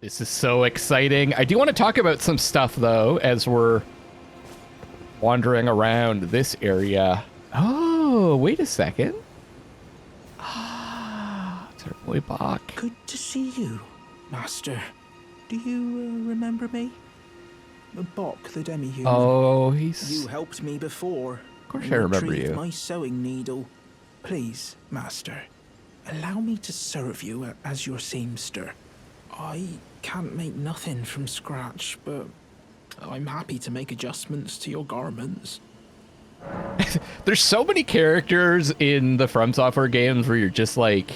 This is so exciting. I do want to talk about some stuff, though, as we're wandering around this area. Oh, wait a second. Ah, it's our boy Bach. Good to see you, Master. Do you remember me? Bach, the demi-human. Oh, he's... You helped me before. Of course I remember retrieved you. My sewing needle. Please, Master, allow me to serve you as your seamster. I can't make nothing from scratch, but I'm happy to make adjustments to your garments. There's so many characters in the From Software games where you're just like,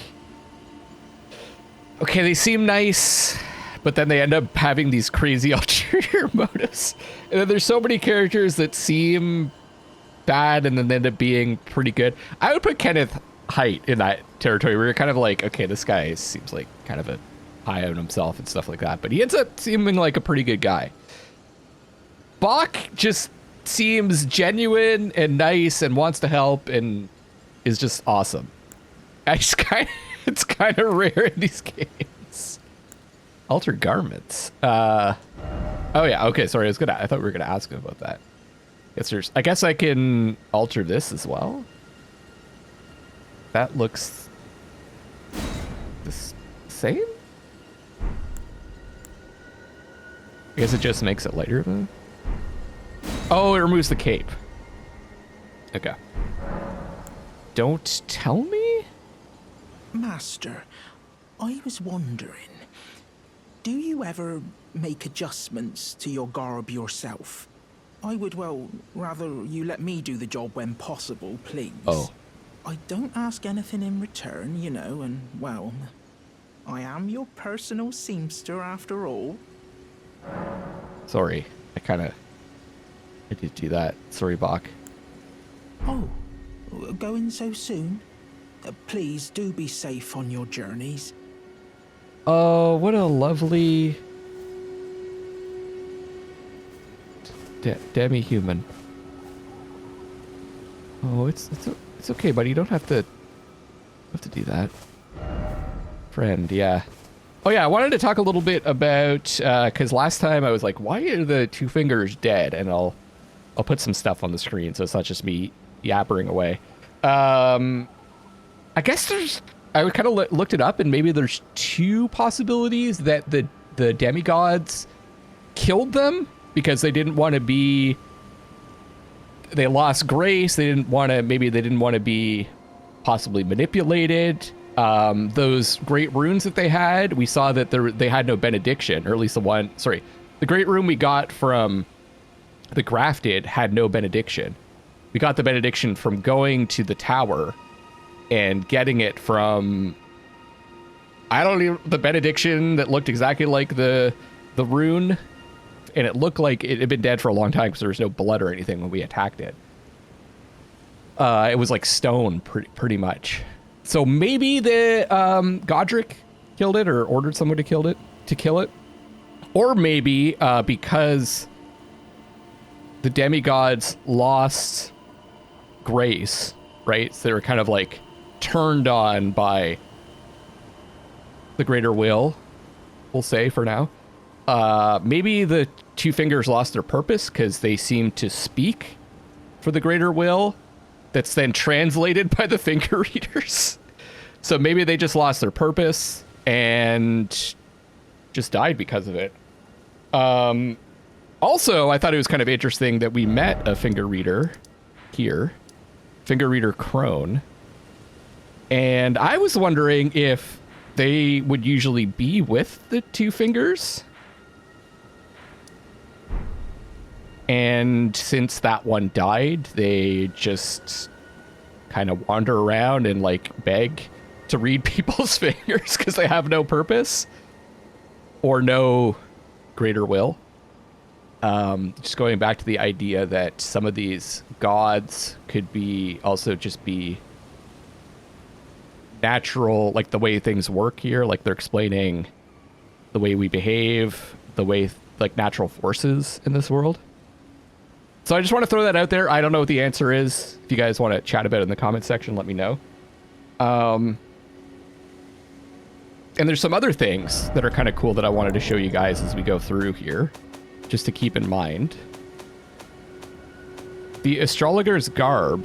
okay, they seem nice, but then they end up having these crazy ulterior motives. And then there's so many characters that seem bad and then they end up being pretty good. I would put Kenneth Haidt in that territory where you're kind of like, okay, this guy seems like kind of a high on himself and stuff like that, but he ends up seeming like a pretty good guy. Bach just seems genuine and nice and wants to help and is just awesome. It's kind of rare in these games. Alter garments. Oh yeah, okay, sorry, I thought we were gonna ask him about that. I guess I can alter this as well. That looks the same? I guess it just makes it lighter though. Oh, it removes the cape. Okay. Don't tell me? Master, I was wondering, do you ever make adjustments to your garb yourself? I would, well, rather you let me do the job when possible, please. Oh. I don't ask anything in return, you know, and, well, I am your personal seamster after all. Sorry, I did do that. Sorry, Bach. Oh, going so soon? Please do be safe on your journeys. Oh, what a lovely demi-human. Oh, it's okay, buddy. You don't have to do that. Friend, yeah. Oh yeah, I wanted to talk a little bit about because last time I was like, why are the two fingers dead? And I'll put some stuff on the screen so it's not just me yappering away. I guess I kind of looked it up, and maybe there's two possibilities that the demigods killed them because they didn't want to be. They lost grace. Maybe they didn't want to be possibly manipulated. Those great runes that they had, we saw that they had no benediction, or at least the great rune we got from the Grafted had no benediction. We got the benediction from going to the tower and getting it from, the benediction that looked exactly like the rune, and it looked like it had been dead for a long time because there was no blood or anything when we attacked it. It was like stone, pretty much. So maybe the Godric killed it or ordered someone to kill it. Or maybe because the demigods lost grace, right? So they were kind of like turned on by the greater will, we'll say for now. Maybe the two fingers lost their purpose because they seem to speak for the greater will. That's then translated by the finger readers. So maybe they just lost their purpose and just died because of it. Also, I thought it was kind of interesting that we met a finger reader here, finger reader Crone. And I was wondering if they would usually be with the two fingers. And since that one died, they just kind of wander around and like beg to read people's fingers because they have no purpose or no greater will. Just going back to the idea that some of these gods could be also just be natural, like the way things work here, like they're explaining the way we behave, the way like natural forces in this world. So I just want to throw that out there. I don't know what the answer is. If you guys want to chat about it in the comment section, let me know. And there's some other things that are kind of cool that I wanted to show you guys as we go through here, just to keep in mind. The astrologer's garb,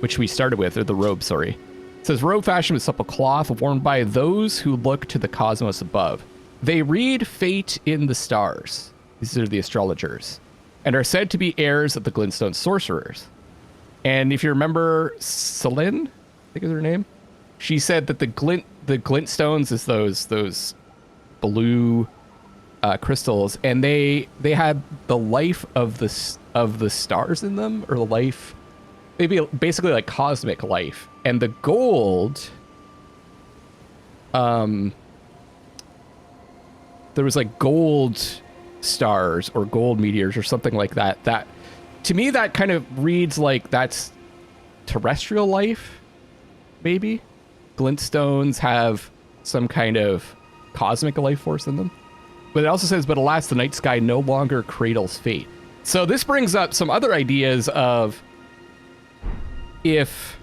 which we started with, or the robe, sorry. It says, robe fashioned with supple cloth, worn by those who look to the cosmos above. They read fate in the stars. These are the astrologers, and are said to be heirs of the glintstone sorcerers. And if you remember Sellen, I think is her name, she said that the glintstones is those blue crystals, and they had the life of the stars in them, or the life, maybe basically like cosmic life. And the gold, there was like gold stars or gold meteors or something like that. That, to me, that kind of reads like that's terrestrial life, maybe. Glintstones have some kind of cosmic life force in them. But it also says, but alas, the night sky no longer cradles fate. So this brings up some other ideas of, if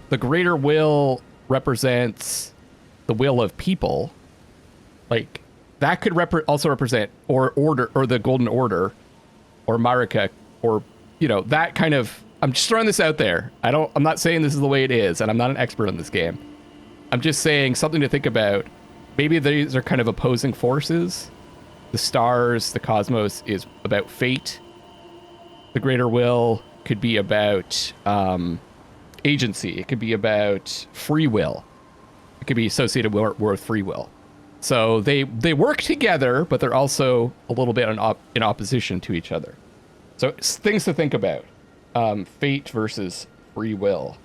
the greater will represents the will of people, like that could also represent or order, or the golden order, or Marika, or, you know, that kind of, I'm just throwing this out there. I'm not saying this is the way it is, and I'm not an expert in this game. I'm just saying something to think about. Maybe these are kind of opposing forces. The stars, the cosmos is about fate. The greater will could be about agency. It could be about free will. It could be associated with free will. So they work together, but they're also a little bit in opposition to each other. So it's things to think about. Fate versus free will.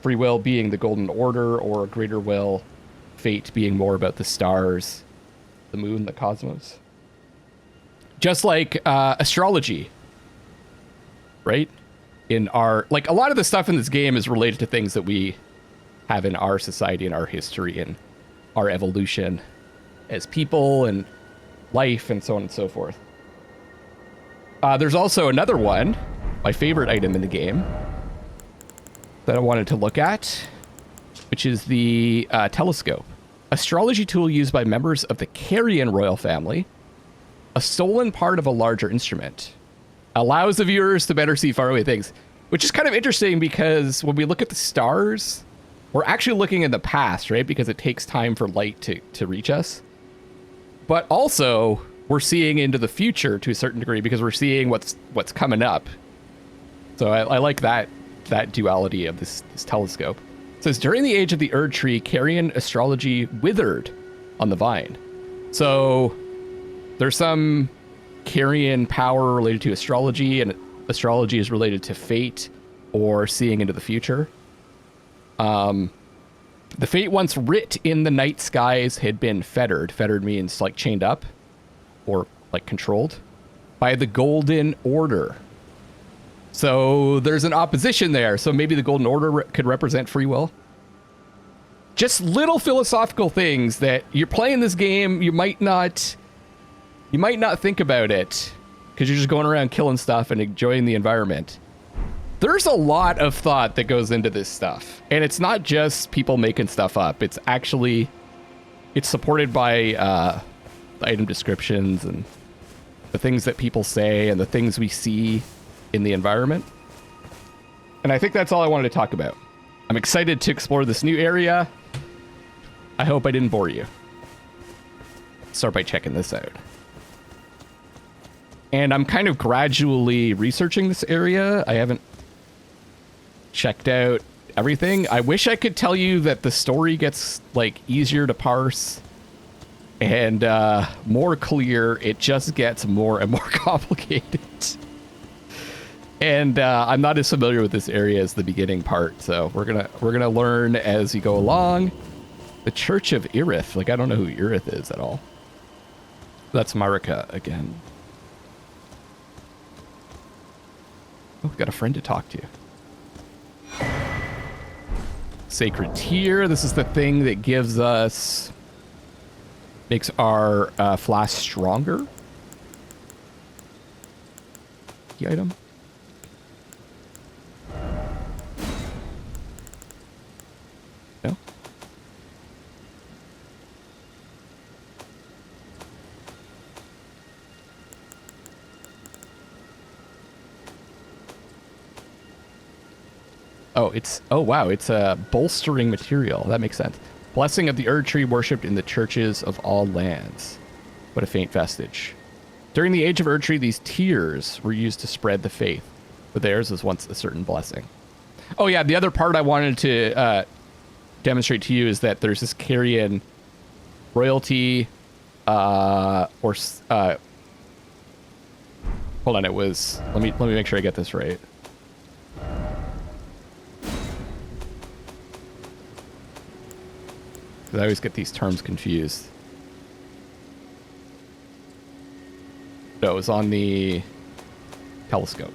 Free will being the golden order, or a greater will. Fate being more about the stars, the moon, the cosmos. Just like astrology, right? In our, like, a lot of the stuff in this game is related to things that we have in our society and our history and our evolution as people and life and so on and so forth. There's also another one, my favorite item in the game, that I wanted to look at, which is the telescope. Astrology tool used by members of the Carrion royal family. A stolen part of a larger instrument. Allows the viewers to better see faraway things. Which is kind of interesting, because when we look at the stars, we're actually looking in the past, right? Because it takes time for light to reach us. But also, we're seeing into the future to a certain degree, because we're seeing what's coming up. So I like that duality of this telescope. It says, during the age of the Erd tree, Carrion astrology withered on the vine. So there's some Carrion power related to astrology, and astrology is related to fate or seeing into the future. The fate once writ in the night skies had been fettered. Fettered means like chained up or like controlled by the golden order. So there's an opposition there. So maybe the golden order could represent free will. Just little philosophical things that you're playing this game, you might not think about it because you're just going around killing stuff and enjoying the environment. There's a lot of thought that goes into this stuff, and it's not just people making stuff up. It's supported by the item descriptions and the things that people say and the things we see in the environment. And I think that's all I wanted to talk about. I'm excited to explore this new area. I hope I didn't bore you. Start by checking this out. And I'm kind of gradually researching this area. I haven't checked out everything. I wish I could tell you that the story gets like easier to parse and more clear. It just gets more and more complicated. And I'm not as familiar with this area as the beginning part, so we're gonna learn as we go along. The Church of Irith, like I don't know who Irith is at all. That's Marika again. Oh, we've got a friend to talk to. Sacred Tear. This is the thing that gives us, makes our flask stronger. The item. Oh wow, it's a bolstering material. That makes sense. Blessing of the Erd Tree worshipped in the churches of all lands. What a faint vestige. During the age of Erd Tree, these tears were used to spread the faith, but theirs was once a certain blessing. Oh yeah, the other part I wanted to demonstrate to you is that there's this Carian royalty, hold on, it was, let me make sure I get this right. I always get these terms confused. No, it was on the telescope.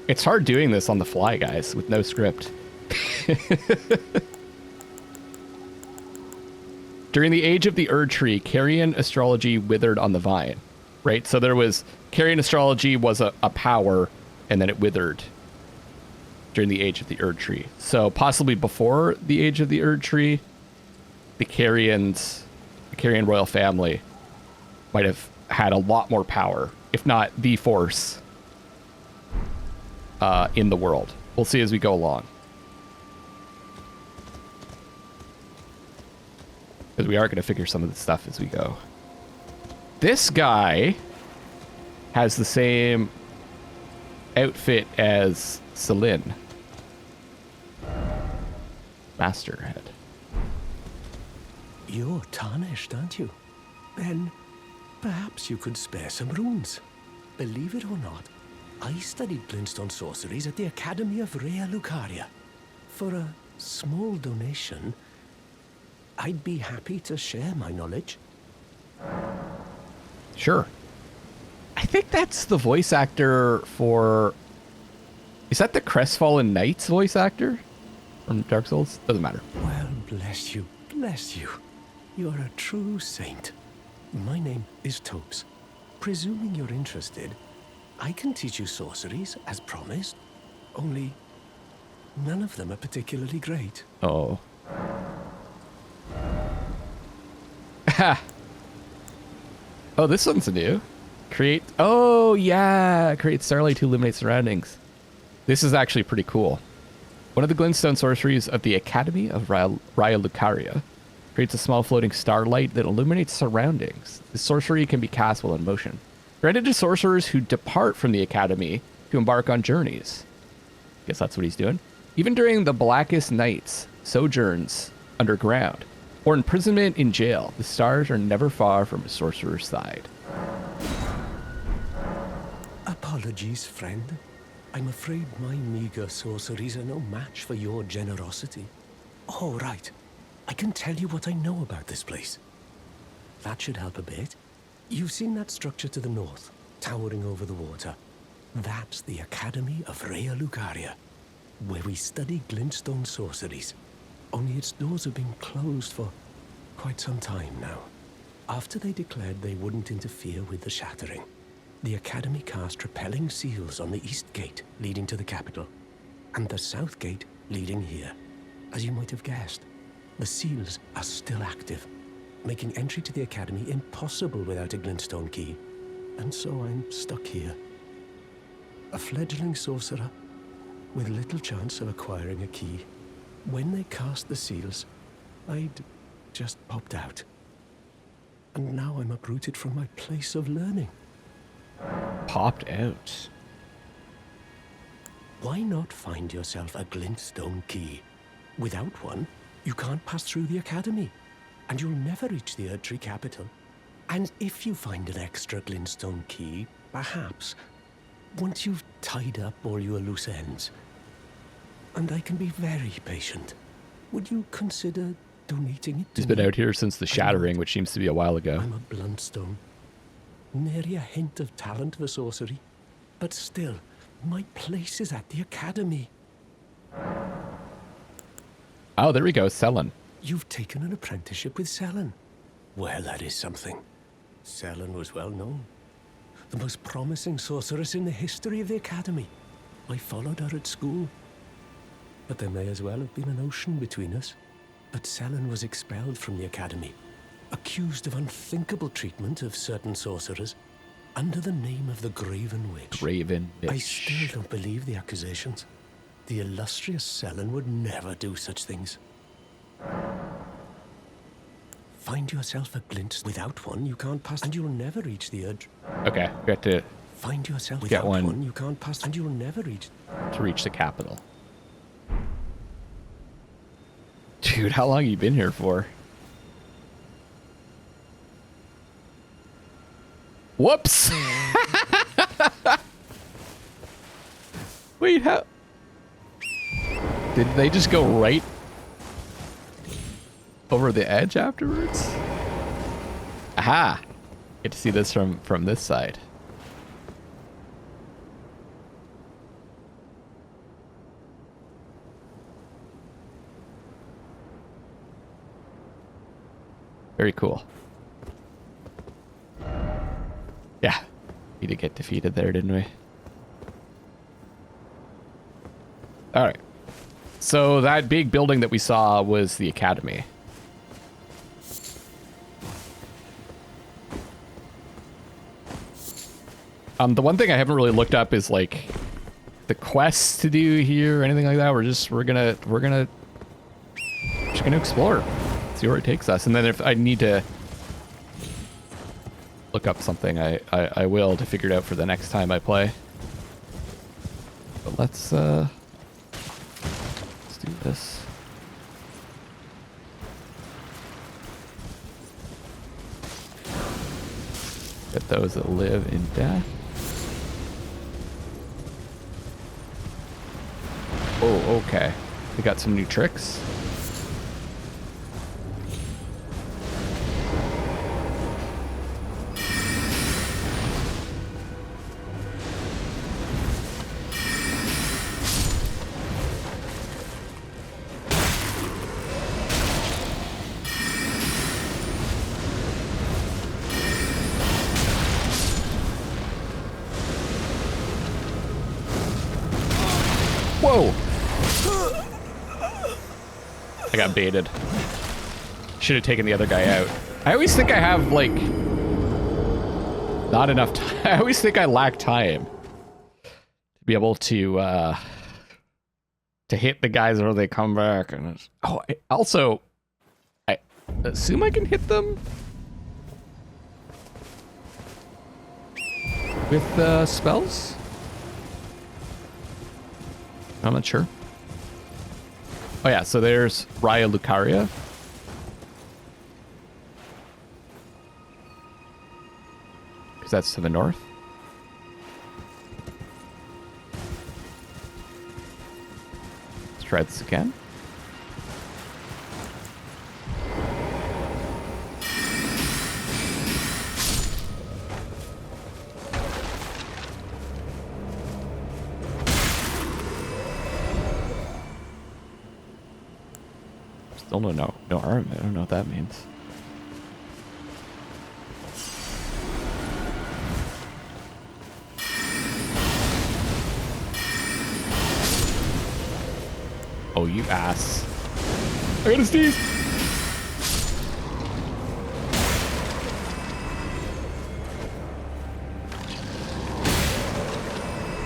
It's hard doing this on the fly, guys, with no script. During the age of the Erd Tree, Carian astrology withered on the vine, right? So there was, Carian astrology was a power, and then it withered during the age of the Erd Tree. So possibly before the age of the Erd Tree, the Carian royal family might have had a lot more power, if not the force, in the world. We'll see as we go along. Because we are going to figure some of the stuff as we go. This guy has the same outfit as Sellen. Master head. You're tarnished, aren't you? Then perhaps you could spare some runes. Believe it or not, I studied glintstone sorceries at the Academy of Rea Lucaria. For a small donation, I'd be happy to share my knowledge. Sure. I think that's the voice actor for... Is that the Crestfallen Knights voice actor from Dark Souls? Doesn't matter. Well, bless you, bless you. You're a true saint. My name is Thops. Presuming you're interested, I can teach you sorceries, as promised. Only, none of them are particularly great. Oh. Ha! Oh, this one's new. Create... Oh, yeah! Create starlight to illuminate surroundings. This is actually pretty cool. One of the glintstone sorceries of the Academy of Rea Lucaria creates a small floating starlight that illuminates surroundings. This sorcery can be cast while in motion. Granted to sorcerers who depart from the Academy to embark on journeys. Guess that's what he's doing. Even during the blackest nights, sojourns underground, or imprisonment in jail, the stars are never far from a sorcerer's side. Apologies, friend. I'm afraid my meager sorceries are no match for your generosity. All right. I can tell you what I know about this place. That should help a bit. You've seen that structure to the north, towering over the water. That's the Academy of Rea Lucaria, where we study glintstone sorceries. Only its doors have been closed for quite some time now. After they declared they wouldn't interfere with the shattering, the Academy cast repelling seals on the east gate leading to the capital, and the south gate leading here. As you might have guessed, the seals are still active, making entry to the Academy impossible without a glintstone key. And so I'm stuck here. A fledgling sorcerer with little chance of acquiring a key. When they cast the seals, I'd just popped out. And now I'm uprooted from my place of learning. Popped out. Why not find yourself a glintstone key? Without one, you can't pass through the Academy, and you'll never reach the Erd Tree capital. And if you find an extra glintstone key, perhaps, once you've tied up all your loose ends, and I can be very patient, would you consider donating it to He's been me? out here since the shattering, which seems to be a while ago. I'm a bluntstone. Nary a hint of talent for sorcery. But still, my place is at the Academy. Oh, there we go, Sellen. You've taken an apprenticeship with Sellen. Well, that is something. Sellen was well known. The most promising sorceress in the history of the Academy. I followed her at school. But there may as well have been an ocean between us. But Sellen was expelled from the Academy, accused of unthinkable treatment of certain sorcerers. under the name of the Graven Witch. Graven Witch. I still don't believe the accusations. The illustrious Sellen would never do such things. Find yourself a glint. Without one, you can't pass, and you'll never reach the edge. Okay, we have to Find yourself get without one one, you can't pass, and you'll never reach. to reach the capital. Dude, how long you been here for? Whoops! Wait, how? Did they just go right over the edge afterwards? Aha! Get to see this from this side. Very cool. Yeah, we did get defeated there, didn't we? All right. So that big building that we saw was the academy. The one thing I haven't really looked up is like the quests to do here or anything like that. We're just gonna explore, see where it takes us, and then if I need to look up something, I will to figure it out for the next time I play. But let's do this. Get those that live in death. Oh, okay. We got some new tricks. Whoa! I got baited. Should have taken the other guy out. I always think I have, like, not enough time. I always think I lack time to be able to hit the guys when they come back. And I assume I can hit them with spells? I'm not sure. Oh yeah, so there's Raya Lucaria. Because that's to the north. Let's try this again. Still no arm. I don't know what that means. Oh, you ass. I got a sneeze.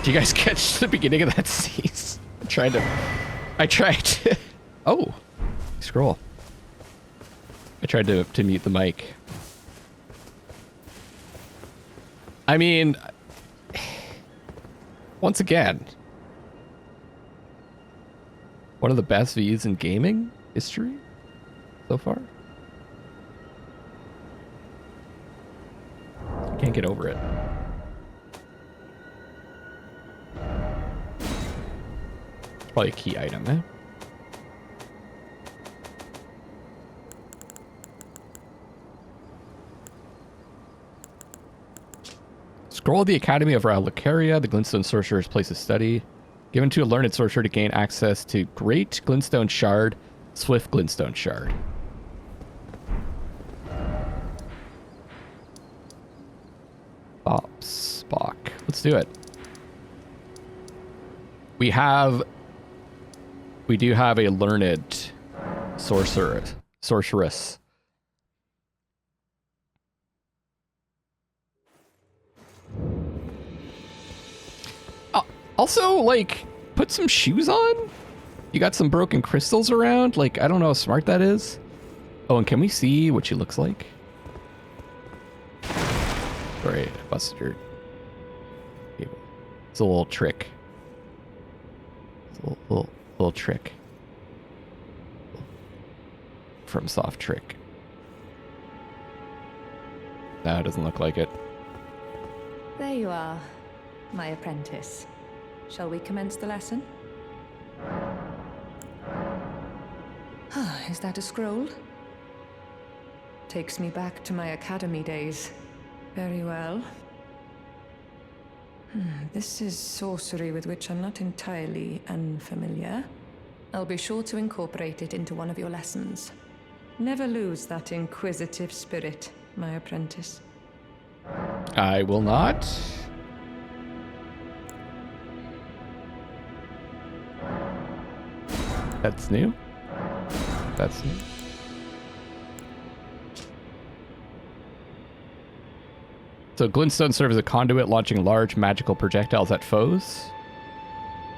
Do you guys catch the beginning of that sneeze? I tried to. Oh. Scroll. I tried to mute the mic. I mean, once again, one of the best V's in gaming history so far. I can't get over it. It's probably a key item, eh? Scroll of the Academy of Lucaria, the Glintstone Sorcerer's place of study. Given to a learned sorcerer to gain access to Great Glintstone Shard, Swift Glintstone Shard. Thops, Spock. Let's do it. We do have a learned sorceress. Also, like, put some shoes on? You got some broken crystals around? Like, I don't know how smart that is. Oh, and can we see what she looks like? Sorry, I busted your cable. It's a little trick. It's a little trick. From Soft Trick. No, it doesn't look like it. There you are, my apprentice. Shall we commence the lesson? Is that a scroll? Takes me back to my academy days. Very well. This is sorcery with which I'm not entirely unfamiliar. I'll be sure to incorporate it into one of your lessons. Never lose that inquisitive spirit, my apprentice. I will not. That's new. That's new. So glintstone serve as a conduit, launching large magical projectiles at foes.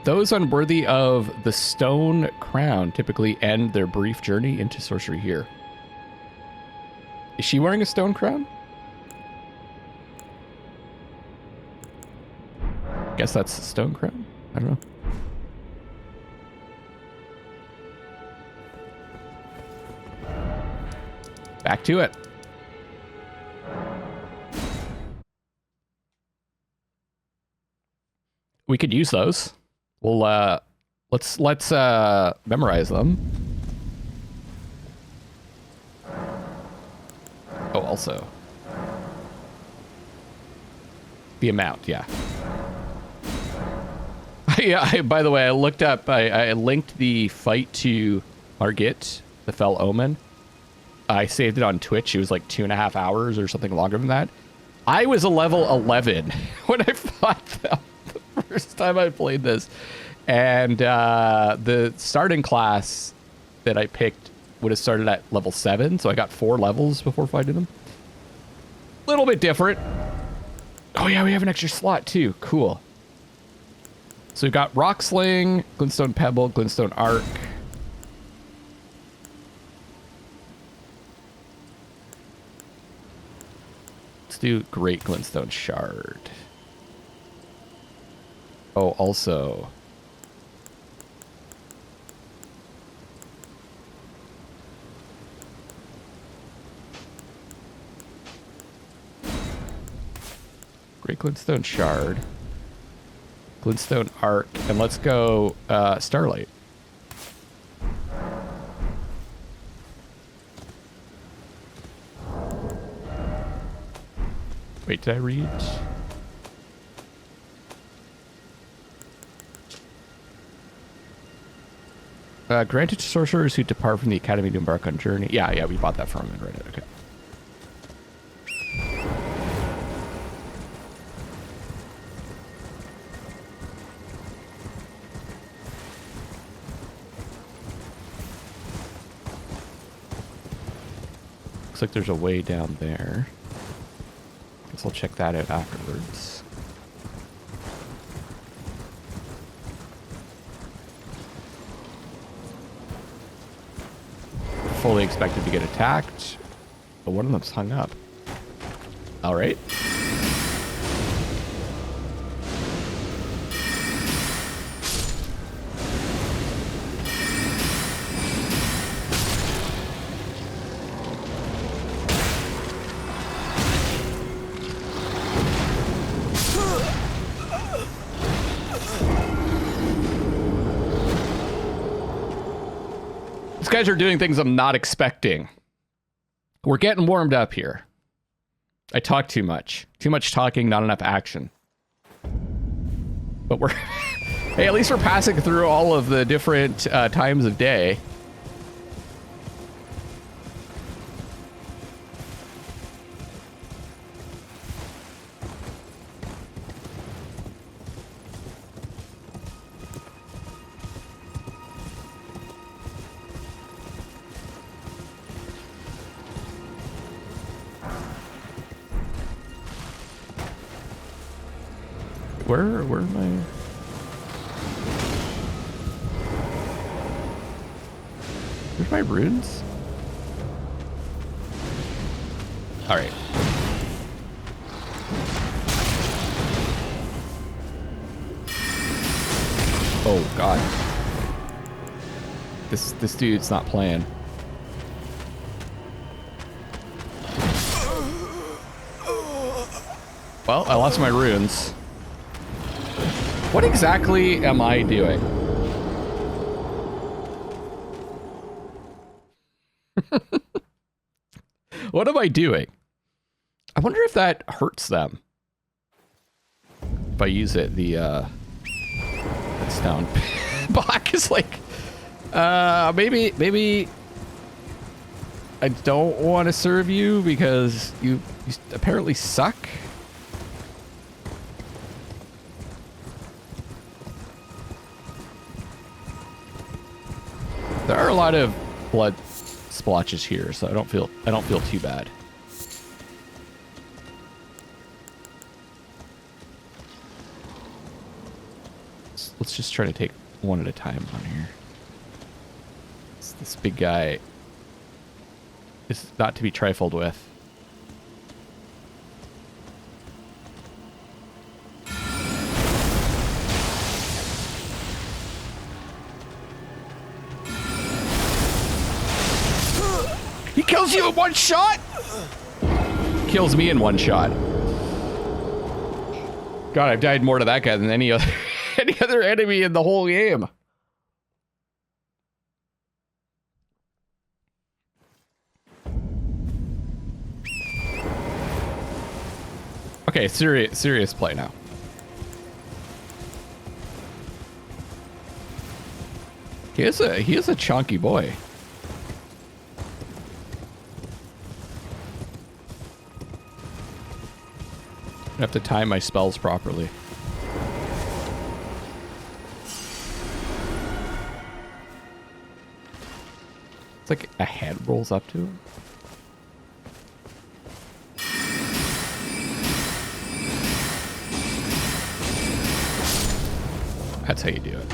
Those unworthy of the stone crown typically end their brief journey into sorcery here. Is she wearing a stone crown? Guess that's a stone crown. I don't know. Back to it. We could use those. We'll let's memorize them. Oh, also the amount, yeah. Yeah. By the way, I looked up. I linked the fight to Margit, the Fell Omen. I saved it on Twitch. It was like 2.5 hours or something longer than that. I was a level 11 when I fought them the first time I played this. And the starting class that I picked would have started at level 7. So I got 4 levels before fighting them. A little bit different. Oh yeah, we have an extra slot too. Cool. So we've got Rock Sling, Glintstone Pebble, Glintstone Arc. Let's do Great Glintstone Shard. Oh, also... Great Glintstone Shard. Glintstone Arc. And let's go Starlight. Wait, did I read? Granted to sorcerers who depart from the academy to embark on journey. Yeah, we bought that from him and read it. Okay. Looks like there's a way down there. Guess I'll check that out afterwards. Fully expected to get attacked, but one of them's hung up. All right. Guys are doing things I'm not expecting. We're getting warmed up here. I talk too much. Too much talking, not enough action. But we're... Hey, at least we're passing through all of the different times of day. Where am I? Where's my runes? All right. Oh God. This dude's not playing. Well, I lost my runes. What exactly am I doing? What am I doing? I wonder if that hurts them. If I use it, that stone block is like, maybe I don't want to serve you because you apparently suck. There are a lot of blood splotches here, so I don't feel too bad. Let's just try to take one at a time on here. This big guy is not to be trifled with. He kills you in one shot? Kills me in one shot. God, I've died more to that guy than any other enemy in the whole game. Okay, serious play now. He is a chunky boy. I have to time my spells properly. It's like a head rolls up to him. That's how you do it.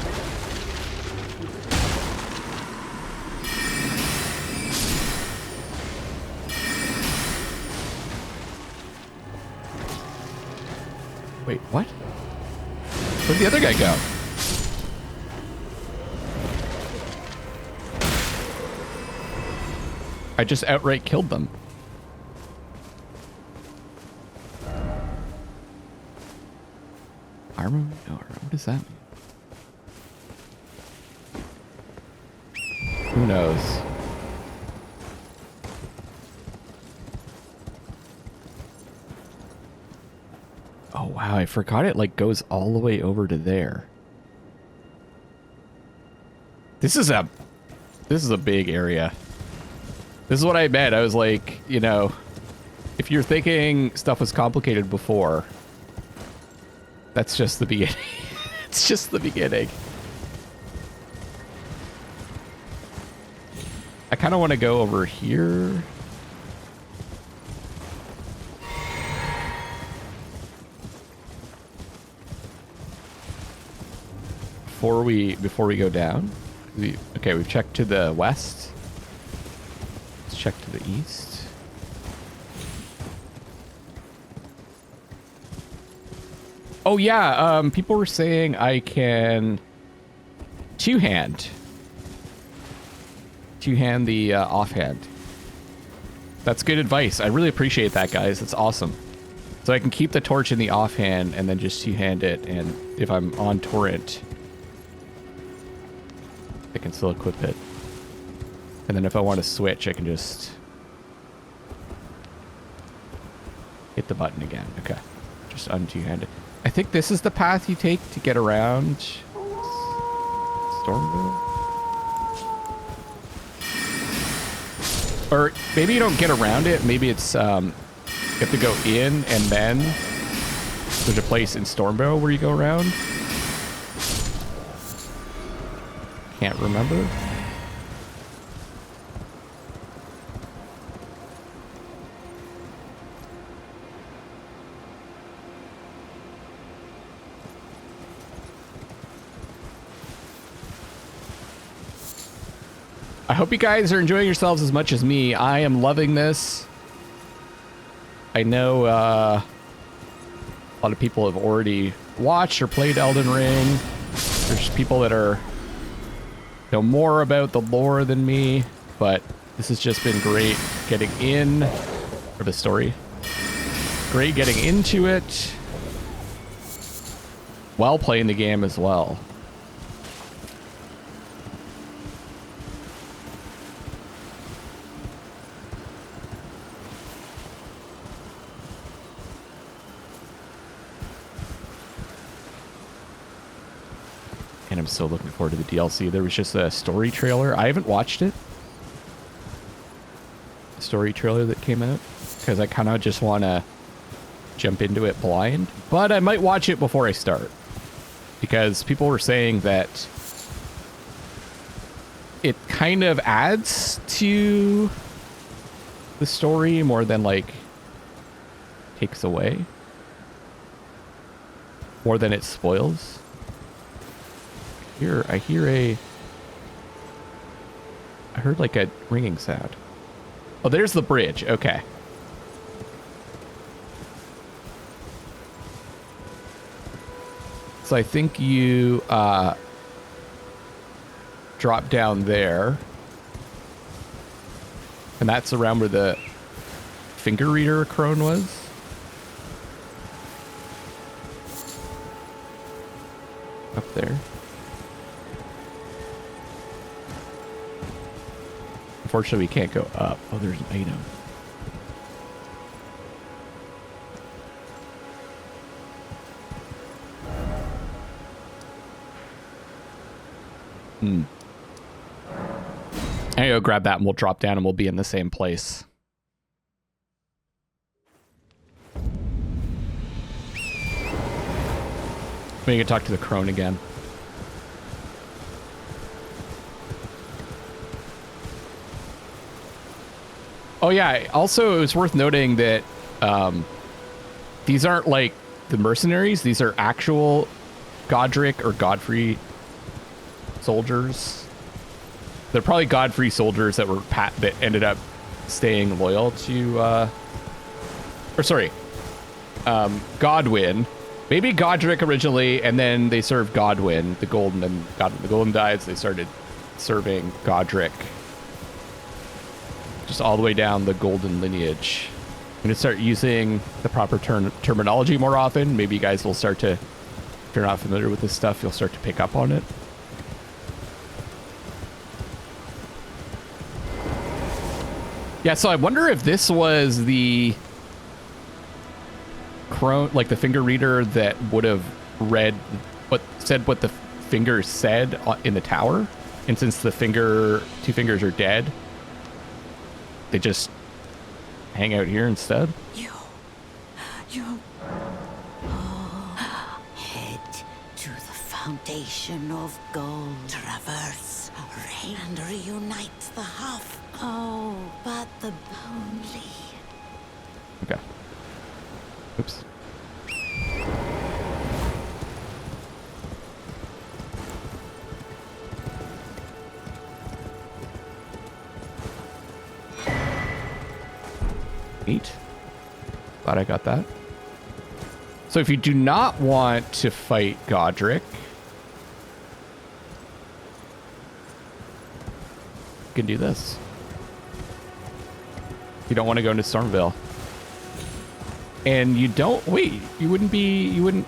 Wait, what? Where'd the other guy go? I just outright killed them. Armor? No, what does that mean? Who knows? Oh wow, I forgot it like goes all the way over to there. This is a big area. This is what I meant. I was like, you know, if you're thinking stuff was complicated before, that's just the beginning. It's just the beginning. I kind of want to go over here. Before we go down. Okay, we've checked to the west. Let's check to the east. Oh yeah, people were saying I can two-hand the offhand. That's good advice. I really appreciate that, guys. That's awesome. So I can keep the torch in the offhand and then just two-hand it, and if I'm on torrent, I can still equip it. And then if I want to switch, I can just hit the button again. Okay. Just un-two-handed. I think this is the path you take to get around Stormville. Or maybe you don't get around it. Maybe it's, you have to go in and then there's a place in Stormville where you go around. Can't remember. I hope you guys are enjoying yourselves as much as me. I am loving this. I know a lot of people have already watched or played Elden Ring. There's people that know more about the lore than me, but this has just been great getting in, or the story. Great getting into it while playing the game as well. And I'm so looking forward to the DLC. There was just a story trailer. I haven't watched it. A story trailer that came out. Because I kind of just want to jump into it blind. But I might watch it before I start. Because people were saying that it kind of adds to the story more than, like, takes away. More than it spoils. I heard like a ringing sound. Oh, there's the bridge. Okay. So I think you drop down there. And that's around where the finger reader crone was. Up there. Unfortunately, we can't go up. Oh, there's an item. I go grab that and we'll drop down and we'll be in the same place. We can talk to the crone again. Oh yeah, also it was worth noting that these aren't like the mercenaries, these are actual Godric or Godfrey soldiers. They're probably Godfrey soldiers that were that ended up staying loyal to Godwyn. Maybe Godric originally, and then they served Godwyn, the Golden, and the Golden died, so they started serving Godric. Just all the way down the golden lineage. I'm going to start using the proper terminology more often. Maybe you guys will start to, if you're not familiar with this stuff, you'll start to pick up on it. Yeah, so I wonder if this was the crone, like the finger reader that would have read what the finger said in the tower. And since the two fingers are dead, they just hang out here instead. You head to the foundation of gold. Traverse rain and reunite the half. Oh, but the only. Okay. Oops. Neat. Glad I got that. So if you do not want to fight Godric, you can do this. You don't want to go into Stormvale. And you don't, wait, you wouldn't, you know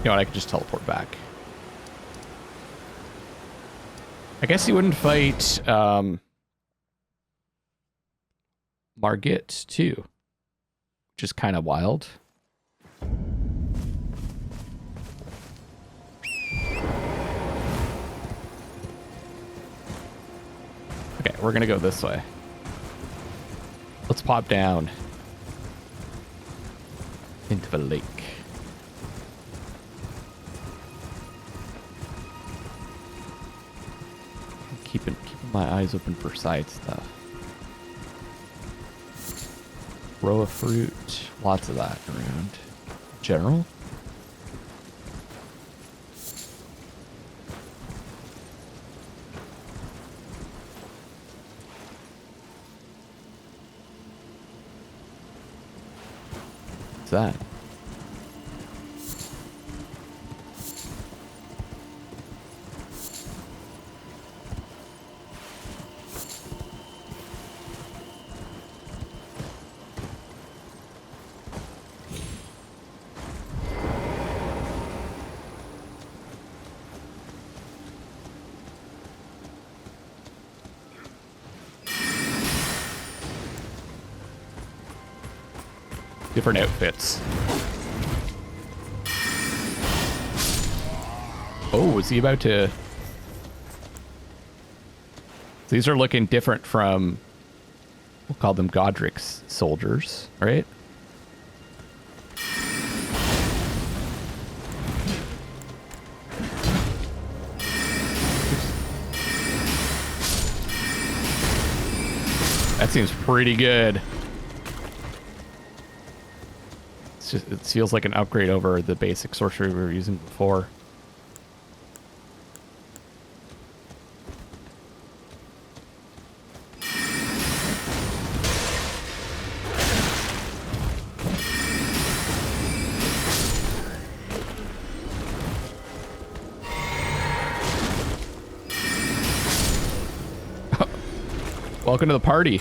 what, I could just teleport back. I guess you wouldn't fight, Margit too, which is kind of wild. Okay, we're gonna go this way. Let's pop down into the lake. Keeping my eyes open for side stuff. Row of fruit, lots of that around. General. What's that? Different outfits. Oh, is he about to... These are looking different from... We'll call them Godric's soldiers, right? That seems pretty good. It feels like an upgrade over the basic sorcery we were using before. Welcome to the party.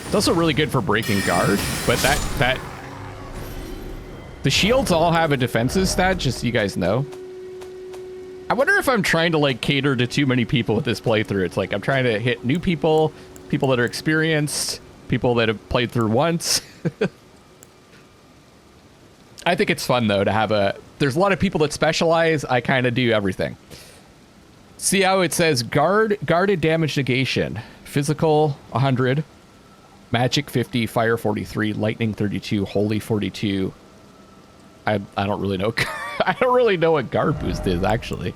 It's also really good for breaking guard, but the shields all have a defenses stat, just so you guys know. I wonder if I'm trying to like cater to too many people with this playthrough. It's like I'm trying to hit new people, people that are experienced, people that have played through once. I think it's fun though to have there's a lot of people that specialize. I kind of do everything. See how it says guarded damage negation, physical 100. Magic 50, fire 43, lightning 32, holy 42. I don't really know. I don't really know what guard boost is actually.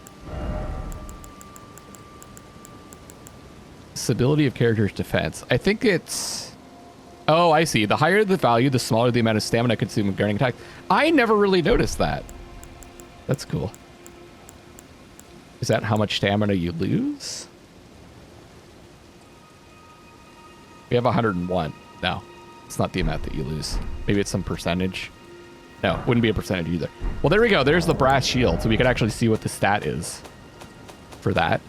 Stability of character's defense. I think it's... Oh, I see. The higher the value, the smaller the amount of stamina consumed when guarding attack. I never really noticed that. That's cool. Is that how much stamina you lose? We have 101. No, it's not the amount that you lose. Maybe it's some percentage. No, wouldn't be a percentage either. Well, there we go. There's the brass shield. So we can actually see what the stat is for that.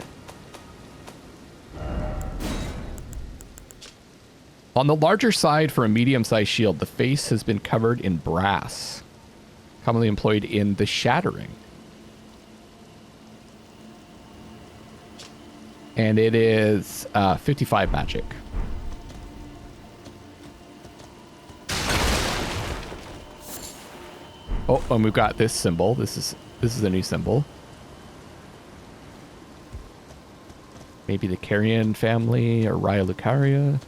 On the larger side for a medium-sized shield, the face has been covered in brass, commonly employed in the shattering. And it is 55 magic. Oh, and we've got this symbol. This is a new symbol. Maybe the Carrion family or Raya Lucaria.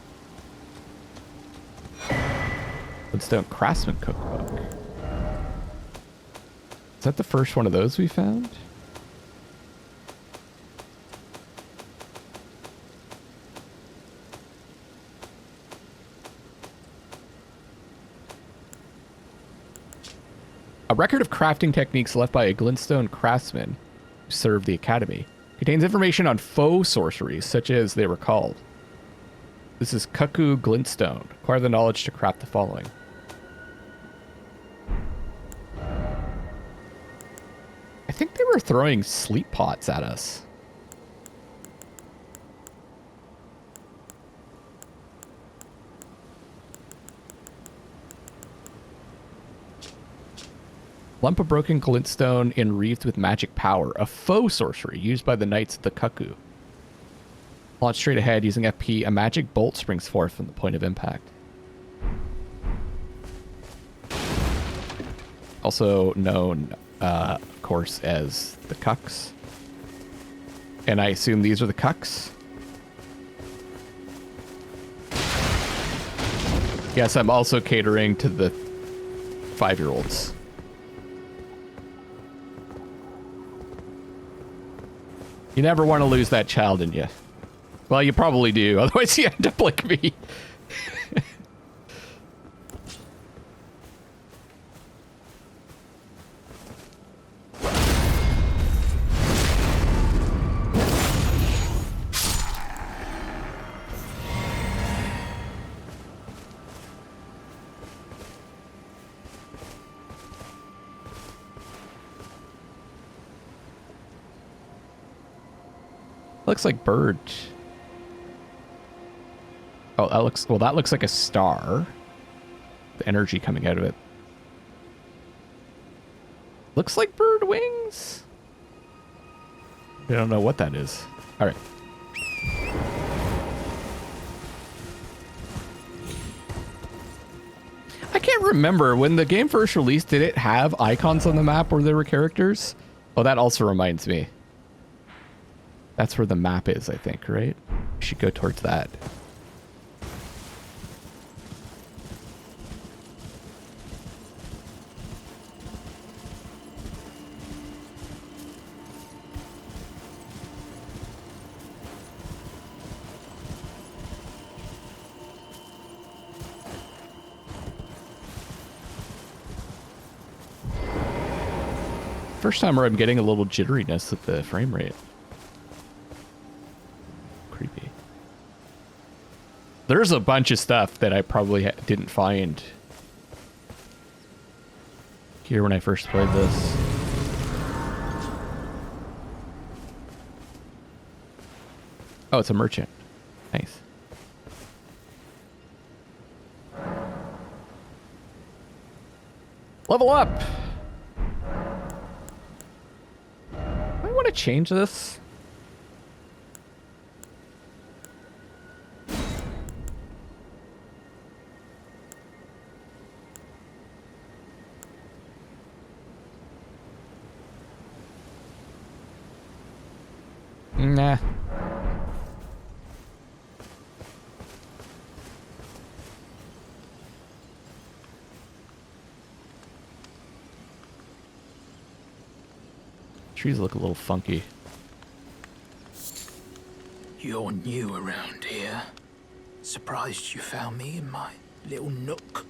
Woodstone Craftsman Cookbook. Is that the first one of those we found? A record of crafting techniques left by a glintstone craftsman who served the academy. Contains information on faux sorceries, such as they were called. This is Cuckoo Glintstone. Acquire the knowledge to craft the following. I think they were throwing sleep pots at us. Lump of broken glintstone enwreathed with magic power. A faux sorcery used by the Knights of the Cuckoo. Launch straight ahead using FP. A magic bolt springs forth from the point of impact. Also known, of course, as the Cucks. And I assume these are the Cucks. Yes, I'm also catering to the 5-year-olds. You never want to lose that child in you. Well, you probably do. Otherwise, you end up like me. Looks like bird. Oh, that looks like a star. The energy coming out of it. Looks like bird wings. I don't know what that is. All right. I can't remember when the game first released, did it have icons on the map where there were characters? Oh, that also reminds me. That's where the map is, I think, right? We should go towards that. First time where I'm getting a little jitteriness with the frame rate. Creepy. There's a bunch of stuff that I probably didn't find here when I first played this. Oh, it's a merchant. Nice. Level up! I want to change this. Nah. Trees look a little funky. You're new around here. Surprised you found me in my little nook.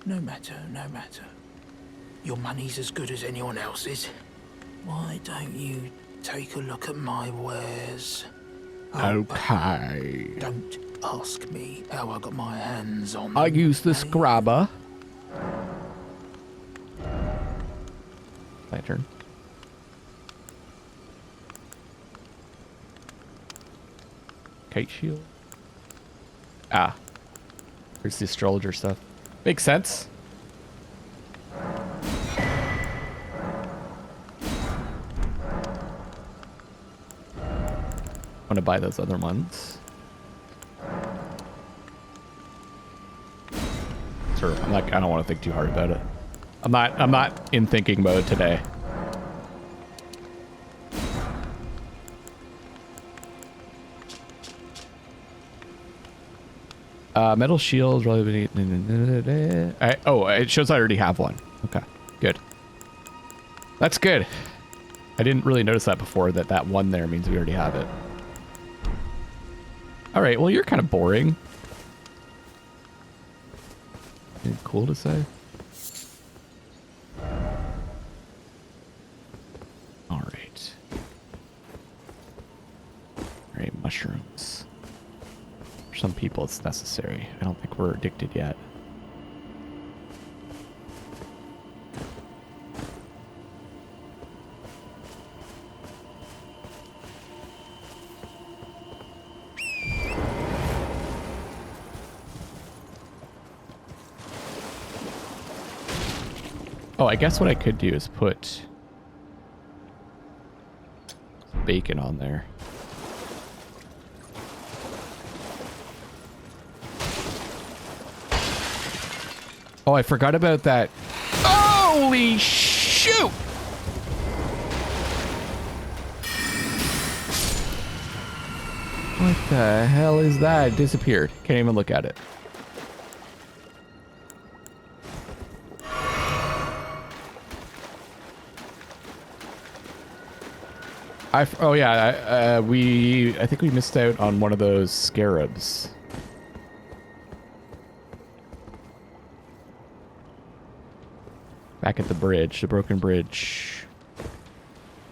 No matter, no matter. Your money's as good as anyone else's. Why don't you take a look at my wares? Okay. Don't ask me how I got my hands on them. I use the scrubber. Lantern. Kite shield. Ah. There's the astrologer stuff. Makes sense. Want to buy those other ones. Sure, I don't want to think too hard about it. I'm not in thinking mode today. Metal shield. Oh, it shows I already have one. Okay, good. That's good. I didn't really notice that before, that one there means we already have it. All right, well, you're kind of boring. Anything cool to say? All right. All right, mushrooms. For some people, it's necessary. I don't think we're addicted yet. Oh, I guess what I could do is put bacon on there. Oh, I forgot about that. Holy shoot! What the hell is that? It disappeared. Can't even look at it. Oh yeah, I think we missed out on one of those scarabs. Back at the bridge, the broken bridge.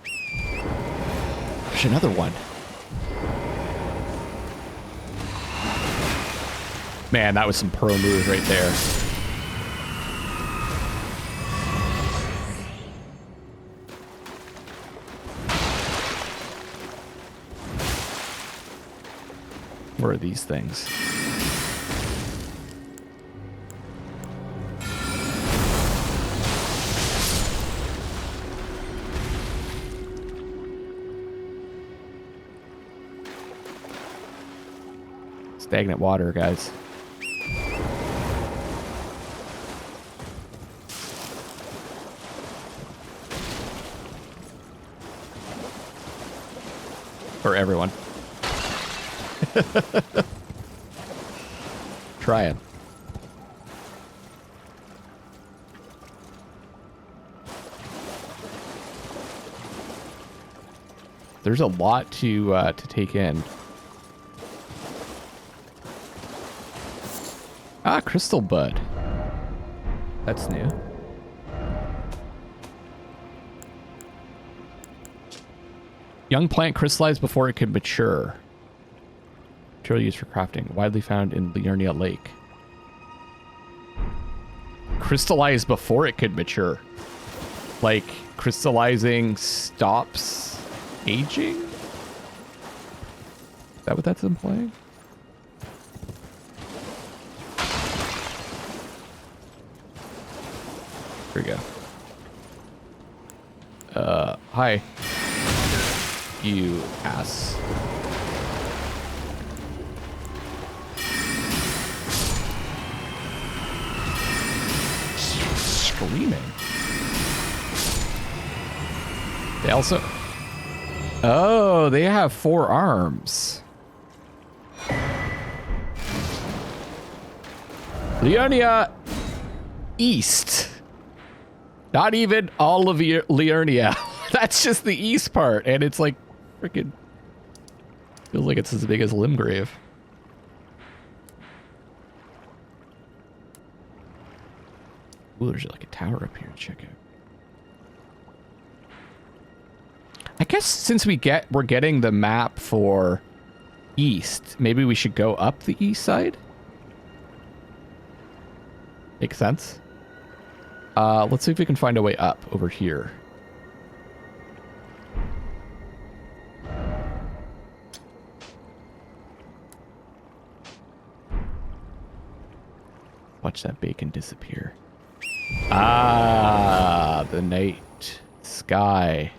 There's another one. Man, that was some pro move right there. Where are these things? Stagnant water, guys. For everyone. Trying. There's a lot to take in. Ah, crystal bud. That's new. Young plant crystallized before it could mature. Material used for crafting. Widely found in Liurnia Lake. Crystallized before it could mature. Like, crystallizing stops aging? Is that what that's implying? Here we go. Hi. You ass. Screaming. They also... Oh, they have 4 arms. Liurnia East. Not even all of Liurnia. That's just the east part, and it's like freaking feels like it's as big as Limgrave. Ooh, there's like a tower up here to check out. I guess since we're getting the map for east, maybe we should go up the east side. Makes sense. Let's see if we can find a way up over here. Watch that bacon disappear. Ah, the night sky.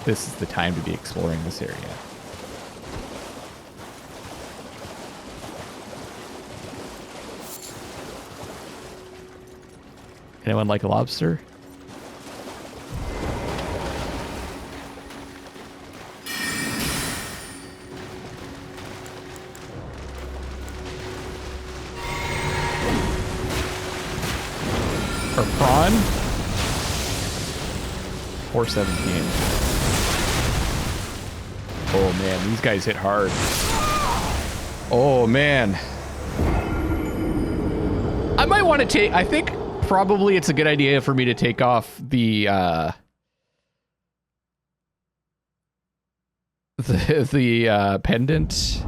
This is the time to be exploring this area. Anyone like a lobster? Or prawn? 417. Oh man, these guys hit hard. Oh man. I might want to take, I think probably it's a good idea for me to take off the pendant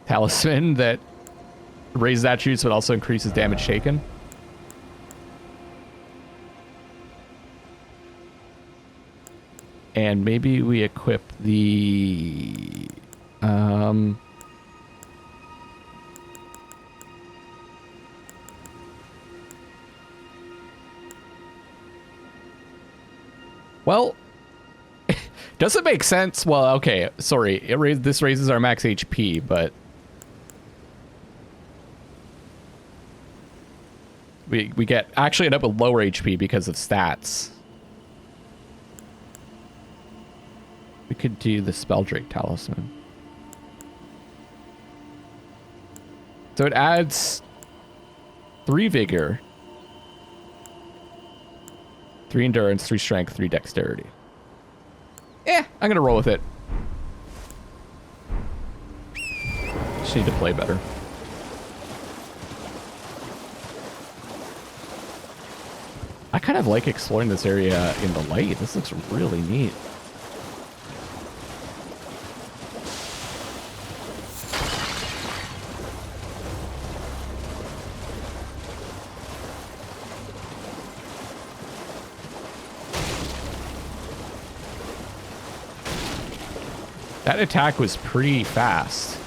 talisman that raises attributes but also increases damage taken. And maybe we equip the well, doesn't make sense. Well, okay, sorry. This raises our max HP, but we actually end up with lower HP because of stats. We could do the Spelldrake Talisman. So it adds 3 Vigor, 3 Endurance, 3 Strength, 3 Dexterity. I'm gonna roll with it. Just need to play better. I kind of like exploring this area in the light. This looks really neat. That attack was pretty fast.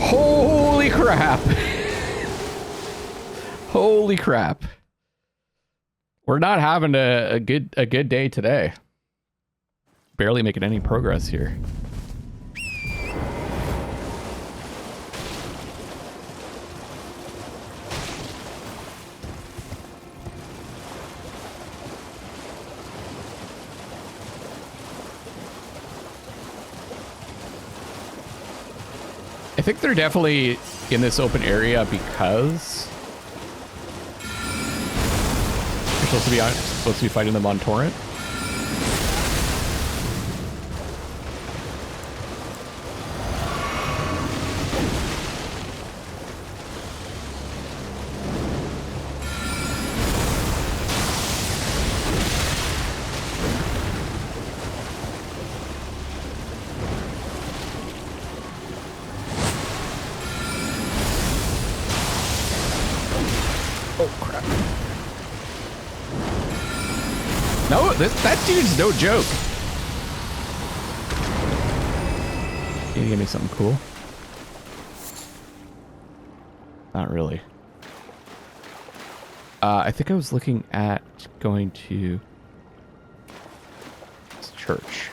Holy crap. Holy crap. We're not having a good day today. Barely making any progress here. I think they're definitely in this open area because we're supposed to be fighting them on torrent. No, that dude's no joke. Can you give me something cool? Not really. I think I was looking at going to this church.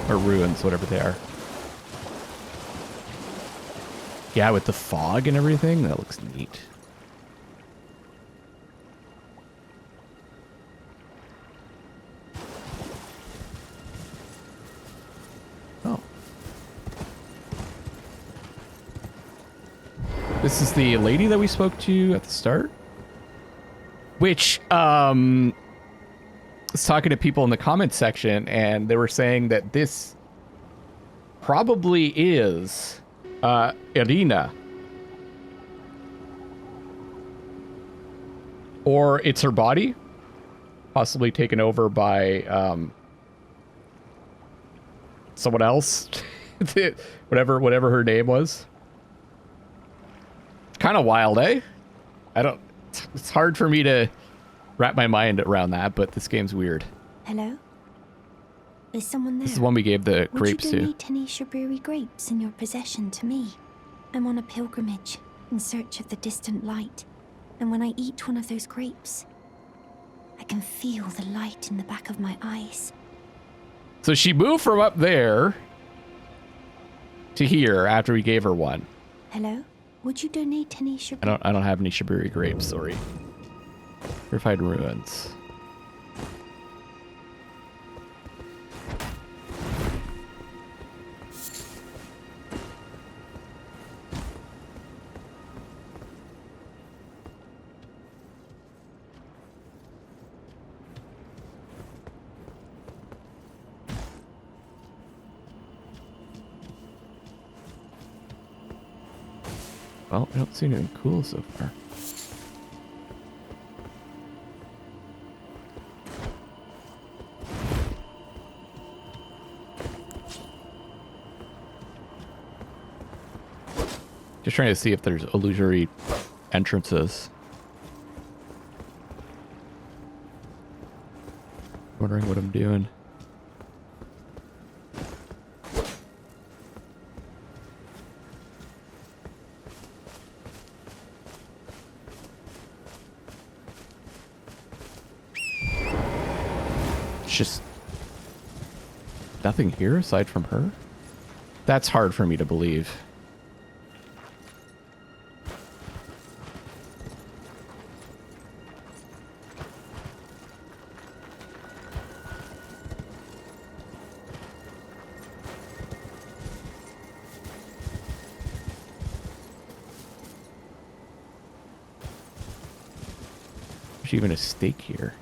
Or ruins, whatever they are. Yeah, with the fog and everything, that looks neat. This is the lady that we spoke to at the start, which was talking to people in the comments section, and they were saying that this probably is Irina, or it's her body, possibly taken over by someone else, whatever her name was. Kind of wild, eh? It's hard for me to wrap my mind around that, but this game's weird. Hello? Is someone there? This is the one we gave the grapes to. Would you donate any Shaburi grapes in your possession to me? I'm on a pilgrimage in search of the distant light, and when I eat one of those grapes, I can feel the light in the back of my eyes. So she moved from up there to here after we gave her one. Hello? Would you donate any Shaburi? I don't have any Shaburi grapes, sorry. Purified ruins. Well, I don't see anything cool so far. Just trying to see if there's illusory entrances. Wondering what I'm doing. Just nothing here aside from her? That's hard for me to believe. There's even a stake here.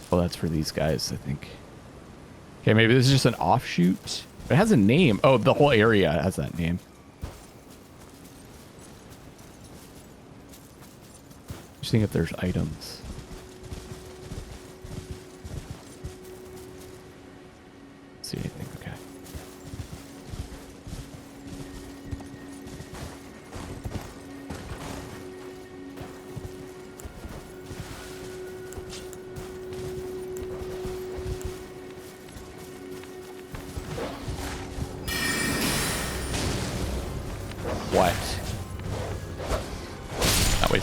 Oh, that's for these guys, I think. Okay, maybe this is just an offshoot. It has a name. Oh, the whole area has that name. Just seeing if there's items.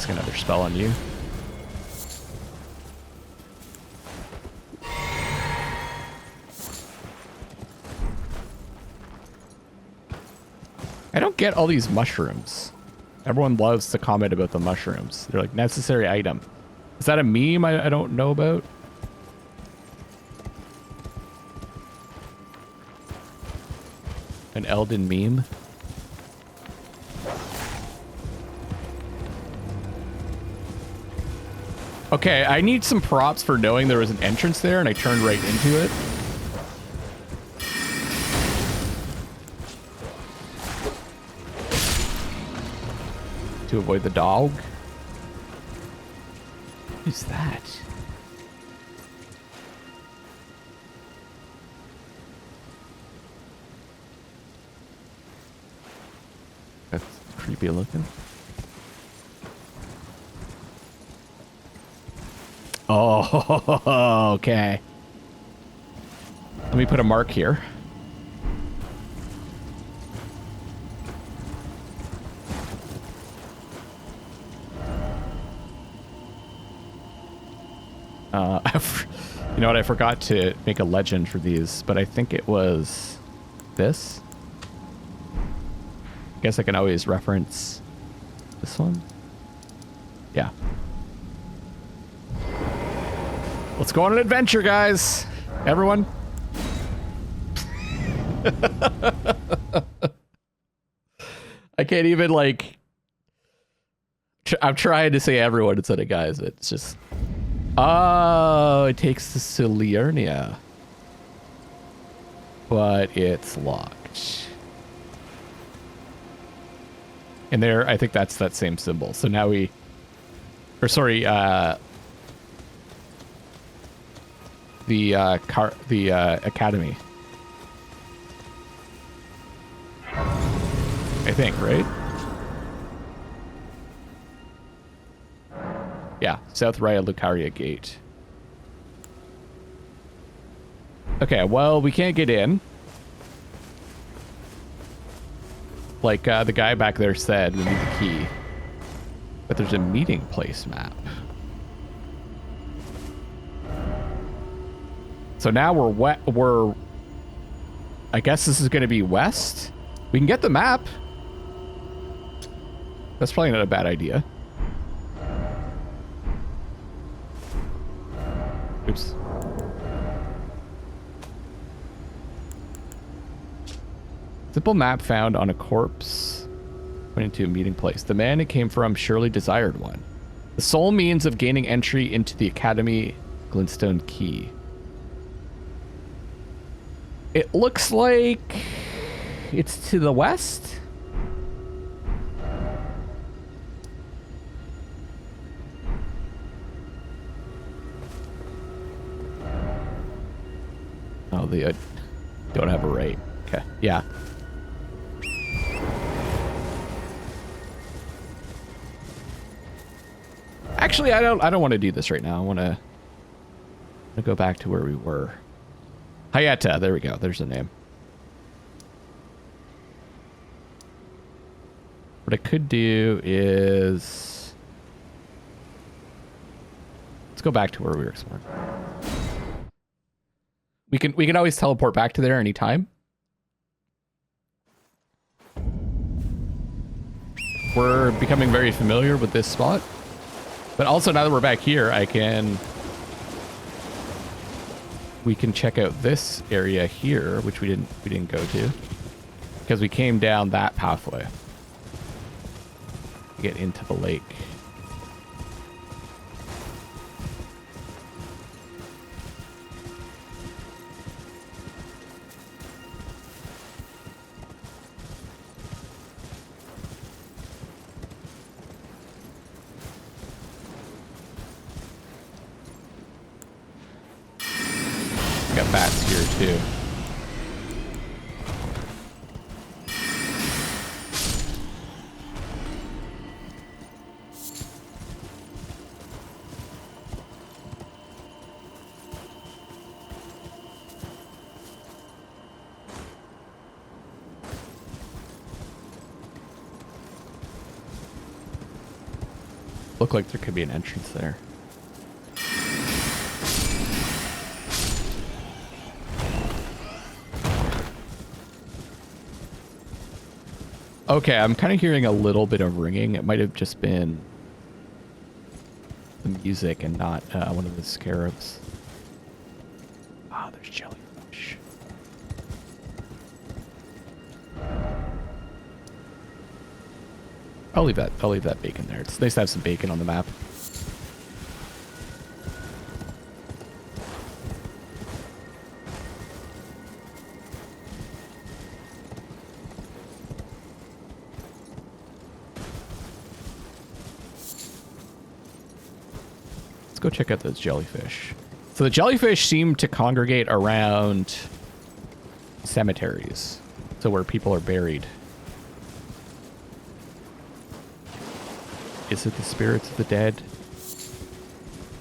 casting another spell on you. I don't get all these mushrooms. Everyone loves to comment about the mushrooms. They're like necessary item. Is that a meme I don't know about? An Elden meme? Okay, I need some props for knowing there was an entrance there and I turned right into it. To avoid the dog. What is that? That's creepy looking. Oh, okay. Let me put a mark here. You know what? I forgot to make a legend for these, but I think it was this. I guess I can always reference this one. Yeah. Let's go on an adventure, guys. Everyone. I can't even, like... I'm trying to say everyone instead of guys. It's just... Oh, it takes us to Liurnia. But it's locked. And there, I think that's that same symbol. So now we... Or sorry, the academy. I think, right? Yeah, South Raya Lucaria Gate. Okay, well, we can't get in. Like the guy back there said, we need the key. But there's a meeting place map. So now we're I guess this is going to be west. We can get the map. That's probably not a bad idea. Oops. Simple map found on a corpse. Went into a meeting place. The man it came from surely desired one. The sole means of gaining entry into the Academy Glintstone Key. It looks like it's to the west. Oh, they don't have a rate. Okay, yeah. Actually, I don't want to do this right now. I want to go back to where we were. Hayata, there we go. There's the name. What I could do is let's go back to where we were exploring. We can always teleport back to there anytime. We're becoming very familiar with this spot. But also now that we're back here, we can check out this area here, which we didn't go to. Because we came down that pathway to get into the lake. Got bats here too. look like there could be an entrance there. Okay, I'm kind of hearing a little bit of ringing. It might have just been the music and not one of the scarabs. Ah, there's jellyfish. I'll leave that bacon there. It's nice to have some bacon on the map. Go check out those jellyfish. So the jellyfish seem to congregate around cemeteries. So where people are buried. Is it the spirits of the dead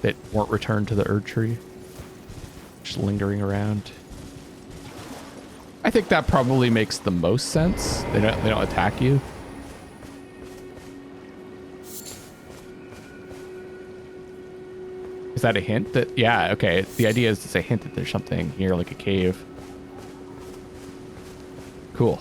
that weren't returned to the Erd Tree? Just lingering around. I think that probably makes the most sense. They don't attack you. Is that a hint that, yeah, okay. The idea is it's a hint that there's something here, like a cave. Cool.